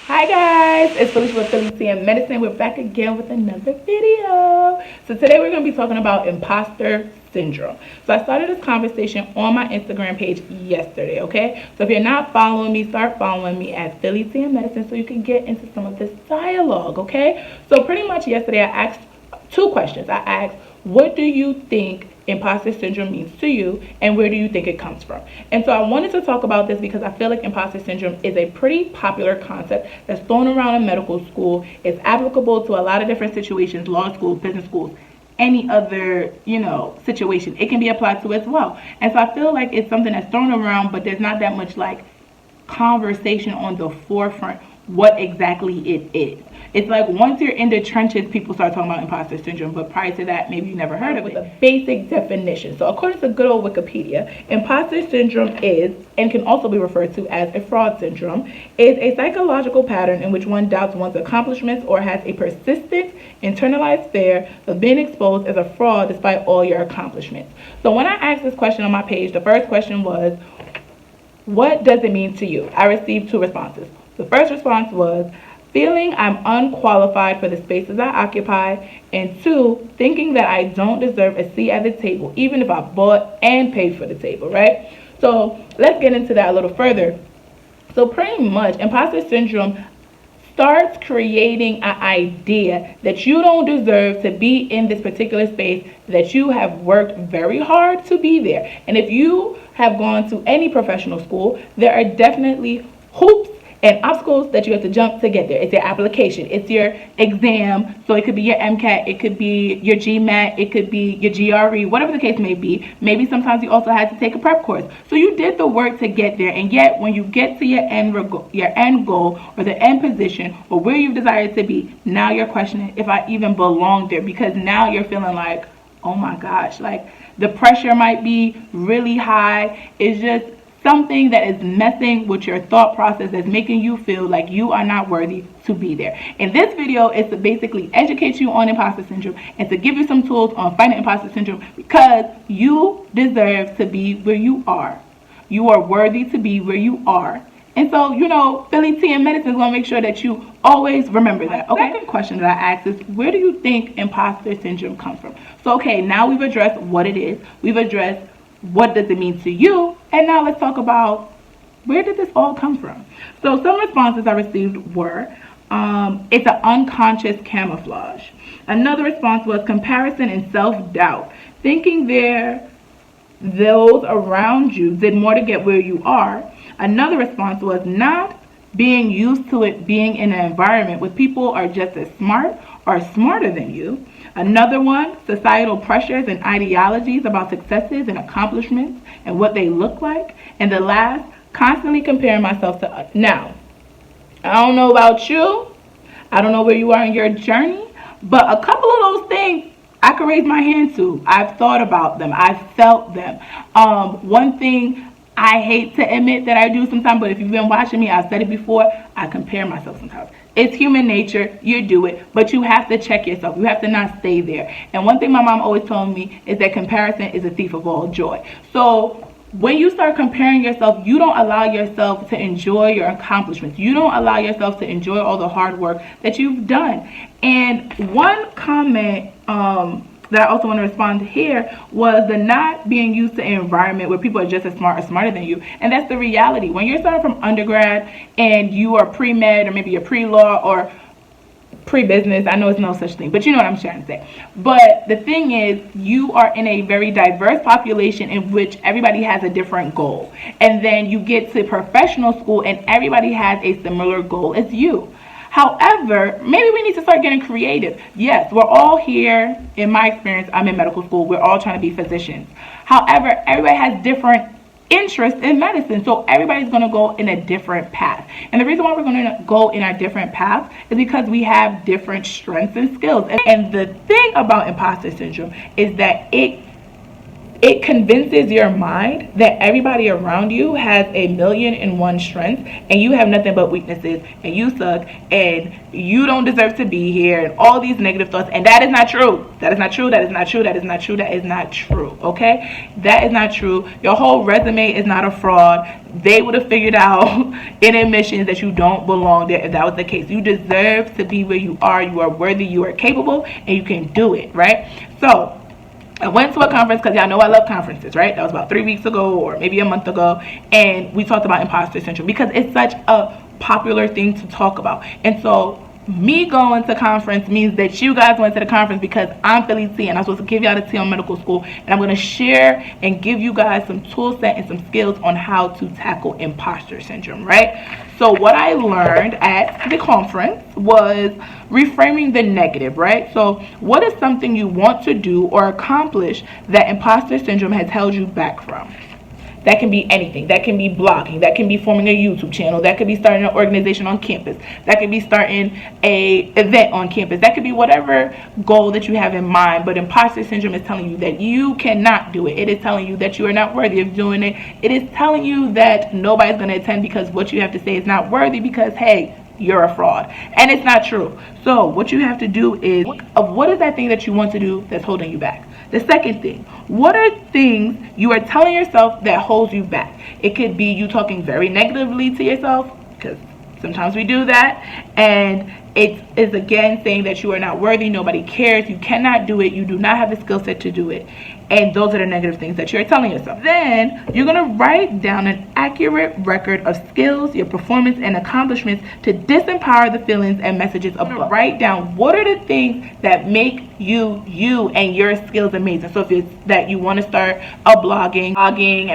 Hi guys, it's Felicia with Philly and Medicine. We're back again with another video. So today we're going to be talking about imposter syndrome. So I started this conversation on my Instagram page yesterday, okay? So if you're not following me, start following me at Philly and Medicine so you can get into some of this dialogue, okay? So pretty much yesterday I asked two questions. I asked, what do you think imposter syndrome means to you, and where do you think it comes from? And so I wanted to talk about this because I feel like imposter syndrome is a pretty popular concept that's thrown around in medical school. It's applicable to a lot of different situations, law schools, business schools, any other, situation it can be applied to as well. And so I feel like it's something that's thrown around, but there's not that much like conversation on the forefront what exactly it is. It's like once you're in the trenches, people start talking about imposter syndrome, but prior to that, maybe you never heard of it. With a basic definition. So according to good old Wikipedia, imposter syndrome is, and can also be referred to as a fraud syndrome, is a psychological pattern in which one doubts one's accomplishments or has a persistent internalized fear of being exposed as a fraud despite all your accomplishments. So when I asked this question on my page, the first question was, what does it mean to you? I received two responses. The first response was, feeling I'm unqualified for the spaces I occupy, and two, thinking that I don't deserve a seat at the table, even if I bought and paid for the table, right? So let's get into that a little further. So pretty much, imposter syndrome starts creating an idea that you don't deserve to be in this particular space, that you have worked very hard to be there. And if you have gone to any professional school, there are definitely hoops and obstacles that you have to jump to get there. It's your application, it's your exam. So it could be your MCAT, it could be your GMAT, it could be your GRE, whatever the case may be. Maybe sometimes you also had to take a prep course. So you did the work to get there, and yet when you get to your end goal or the end position or where you've desired to be, now you're questioning if I even belong there, because now you're feeling like, oh my gosh, like the pressure might be really high. It's just something that is messing with your thought process, that's making you feel like you are not worthy to be there. In this video is to basically educate you on imposter syndrome and to give you some tools on fighting imposter syndrome, because you deserve to be where you are. You are worthy to be where you are. And so, Philly Tea and Medicine is going to make sure that you always remember that. Okay. Second question that I asked is, where do you think imposter syndrome comes from? So, okay, now we've addressed what it is. We've addressed what does it mean to you? And now let's talk about, where did this all come from? So some responses I received were, it's an unconscious camouflage. Another response was comparison and self-doubt. Thinking those around you did more to get where you are. Another response was not being used to it being in an environment where people are just as smart or smarter than you. Another one, societal pressures and ideologies about successes and accomplishments and what they look like. And the last, constantly comparing myself to others. Now, I don't know about you. I don't know where you are in your journey. But a couple of those things I can raise my hand to. I've thought about them. I've felt them. One thing I hate to admit that I do sometimes, but if you've been watching me, I've said it before, I compare myself sometimes. It's human nature, you do it, but you have to check yourself. You have to not stay there. And one thing my mom always told me is that comparison is a thief of all joy. So when you start comparing yourself, you don't allow yourself to enjoy your accomplishments. You don't allow yourself to enjoy all the hard work that you've done. And one comment that I also want to respond to here was the not being used to an environment where people are just as smart or smarter than you. And that's the reality. When you're starting from undergrad and you are pre-med, or maybe you're pre-law or pre-business, I know it's no such thing, but you know what I'm trying to say. But the thing is, you are in a very diverse population in which everybody has a different goal. And then you get to professional school and everybody has a similar goal as you. However, maybe we need to start getting creative. Yes, we're all here, in my experience, I'm in medical school, we're all trying to be physicians. However, everybody has different interests in medicine, so everybody's going to go in a different path. And the reason why we're going to go in our different paths is because we have different strengths and skills. And the thing about imposter syndrome is that it it convinces your mind that everybody around you has a million and one strengths and you have nothing but weaknesses and you suck and you don't deserve to be here and all these negative thoughts. And that is not true. That is not true. That is not true. That is not true. That is not true. Okay? That is not true. Your whole resume is not a fraud. They would have figured out in admissions that you don't belong there if that was the case. You deserve to be where you are. You are worthy. You are capable and you can do it. Right? So I went to a conference because y'all know I love conferences, right? That was about 3 weeks ago or maybe a month ago. And we talked about imposter syndrome because it's such a popular thing to talk about. And so me going to conference means that you guys went to the conference because I'm Philly T and I'm supposed to give y'all the tea on medical school. And I'm going to share and give you guys some tool set and some skills on how to tackle imposter syndrome, right? So what I learned at the conference was reframing the negative, right? So what is something you want to do or accomplish that imposter syndrome has held you back from? That can be anything. That can be blogging. That can be forming a YouTube channel. That could be starting an organization on campus. That could be starting a event on campus. That could be whatever goal that you have in mind. But imposter syndrome is telling you that you cannot do it. It is telling you that you are not worthy of doing it. It is telling you that nobody's going to attend because what you have to say is not worthy because, hey, you're a fraud. And it's not true. So what you have to do is, what is that thing that you want to do that's holding you back? The second thing, what are things you are telling yourself that holds you back? It could be you talking very negatively to yourself, because sometimes we do that, and it is again saying that you are not worthy, nobody cares, you cannot do it, you do not have the skill set to do it. And those are the negative things that you're telling yourself. Then you're going to write down an accurate record of skills, your performance, and accomplishments to disempower the feelings and messages above. Write down what are the things that make you and your skills amazing. So if it's that you want to start a blogging,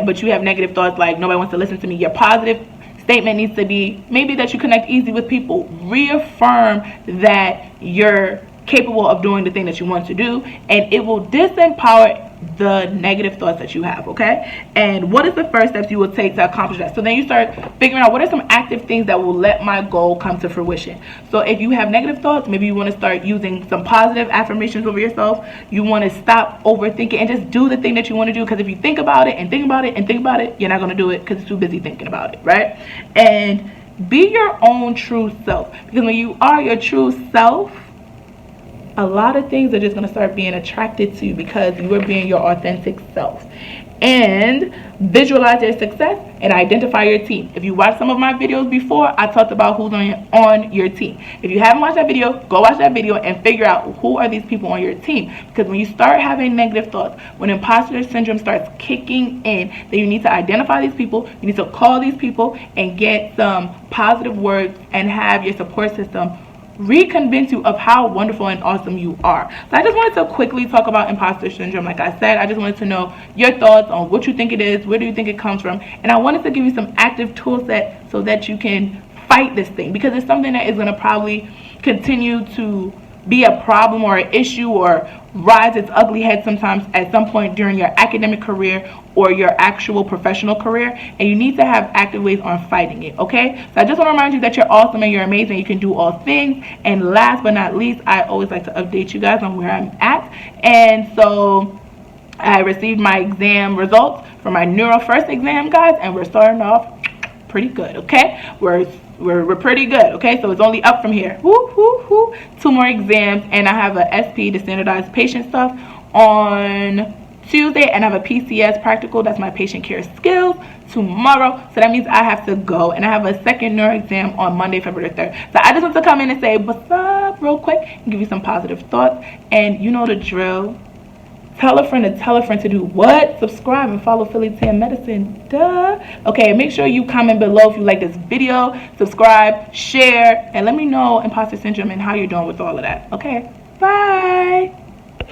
but you have negative thoughts like nobody wants to listen to me, your positive statement needs to be maybe that you connect easy with people. Reaffirm that you're capable of doing the thing that you want to do, and it will disempower the negative thoughts that you have. Okay, and what is the first steps you will take to accomplish that? So then you start figuring out what are some active things that will let my goal come to fruition. So if you have negative thoughts, maybe you want to start using some positive affirmations over yourself. You want to stop overthinking and just do the thing that you want to do, because if you think about it and think about it and think about it, you're not going to do it because you're too busy thinking about it, right? And be your own true self, because when you are your true self, a lot of things are just going to start being attracted to you because you are being your authentic self. And visualize your success and identify your team. If you watched some of my videos before, I talked about who's on your team. If you haven't watched that video, go watch that video and figure out who are these people on your team. Because when you start having negative thoughts, when imposter syndrome starts kicking in, then you need to identify these people. You need to call these people and get some positive words and have your support system reconvince you of how wonderful and awesome you are. So I just wanted to quickly talk about imposter syndrome. Like I said, I just wanted to know your thoughts on what you think it is, where do you think it comes from, and I wanted to give you some active tool set so that you can fight this thing, because it's something that is going to probably continue to be a problem or an issue or rise its ugly head sometimes at some point during your academic career or your actual professional career, and you need to have active ways on fighting it. Okay, so I just want to remind you that you're awesome and you're amazing. You can do all things. And last but not least, I always like to update you guys on where I'm at. And so I received my exam results for my neuro first exam, guys, and we're starting off pretty good. Okay, we're pretty good. Okay, so it's only up from here. Woo, woo, woo. 2 more exams, and I have a SP, the standardized patient stuff, on Tuesday, and I have a PCS practical, that's my patient care skills, tomorrow. So that means I have to go, and I have a second neuro exam on Monday, February 3rd. So I just want to come in and say what's up real quick and give you some positive thoughts. And you know the drill. Tell a friend to do what? Subscribe and follow Philly T Medicine. Duh. Okay, make sure you comment below if you like this video. Subscribe, share, and let me know imposter syndrome and how you're doing with all of that. Okay, bye.